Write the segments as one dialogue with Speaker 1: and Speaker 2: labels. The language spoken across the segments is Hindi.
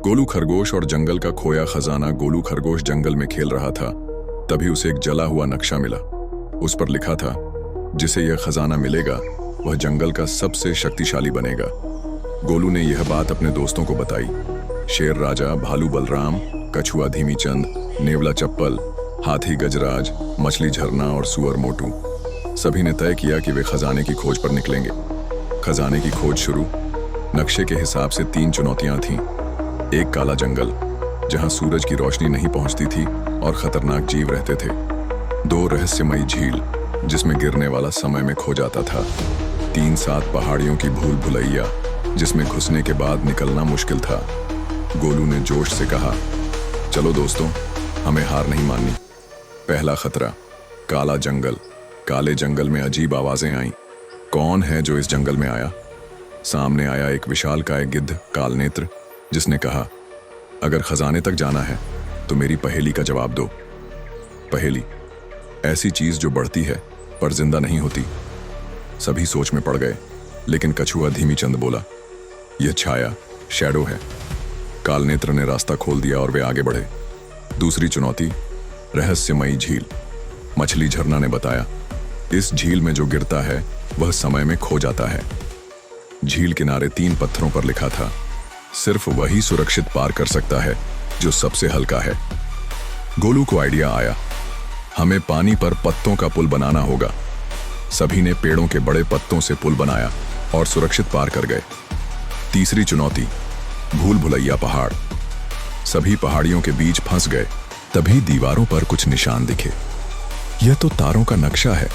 Speaker 1: गोलू खरगोश और जंगल का खोया खजाना। गोलू खरगोश जंगल में खेल रहा था, तभी उसे एक जला हुआ नक्शा मिला। उस पर लिखा था, जिसे यह खजाना मिलेगा वह जंगल का सबसे शक्तिशाली बनेगा। गोलू ने यह बात अपने दोस्तों को बताई। शेर राजा, भालू बलराम, कछुआ धीमी चंद, नेवला चप्पल, हाथी गजराज, मछली झरना और सुअर मोटू, सभी ने तय किया कि वे खजाने की खोज पर निकलेंगे। खजाने की खोज शुरू। नक्शे के हिसाब से 3 चुनौतियां थीं। एक काला जंगल जहां सूरज की रोशनी नहीं पहुंचती थी और खतरनाक जीव रहते थे। 2 रहस्यमयी झील जिसमें गिरने वाला समय में खो जाता था। 3-7 पहाड़ियों की भूल भुलैया जिसमें घुसने के बाद निकलना मुश्किल था। गोलू ने जोश से कहा, चलो दोस्तों, हमें हार नहीं माननी। पहला खतरा, काला जंगल। काले जंगल में अजीब आवाजें आईं। कौन है जो इस जंगल में आया? सामने आया एक विशालकाय गिद्ध कालनेत्र, जिसने कहा, अगर खजाने तक जाना है तो मेरी पहेली का जवाब दो। पहेली, ऐसी चीज जो बढ़ती है पर जिंदा नहीं होती। सभी सोच में पड़ गए, लेकिन कछुआ धीमी चंद बोला, यह छाया, शैडो है। कालनेत्र ने रास्ता खोल दिया और वे आगे बढ़े। दूसरी चुनौती, रहस्यमयी झील। मछली झरना ने बताया, इस झील में जो गिरता है वह समय में खो जाता है। झील किनारे 3 पत्थरों पर लिखा था, सिर्फ वही सुरक्षित पार कर सकता है जो सबसे हल्का है। गोलू को आइडिया आया, हमें पानी पर पत्तों का पुल बनाना होगा। सभी ने पेड़ों के बड़े पत्तों से पुल बनाया और सुरक्षित पार कर गए। तीसरी चुनौती, भूल भुलैया पहाड़। सभी पहाड़ियों के बीच फंस गए। तभी दीवारों पर कुछ निशान दिखे। यह तो तारों का नक्शा है,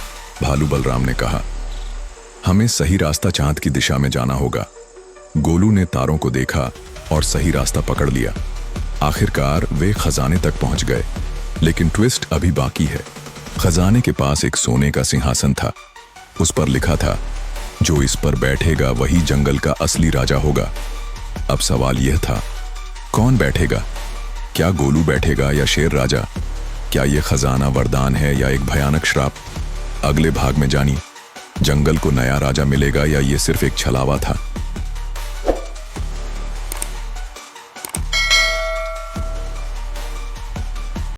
Speaker 1: भालू बलराम ने कहा। हमें सही रास्ता चांद की दिशा में जाना होगा। गोलू ने तारों को देखा और सही रास्ता पकड़ लिया। आखिरकार वे खजाने तक पहुंच गए, लेकिन ट्विस्ट अभी बाकी है। खजाने के पास एक सोने का सिंहासन था। उस पर लिखा था, जो इस पर बैठेगा वही जंगल का असली राजा होगा। अब सवाल यह था, कौन बैठेगा? क्या गोलू बैठेगा या शेर राजा? क्या यह खजाना वरदान है या एक भयानक श्राप? अगले भाग में जानिए, जंगल को नया राजा मिलेगा या ये सिर्फ एक छलावा था।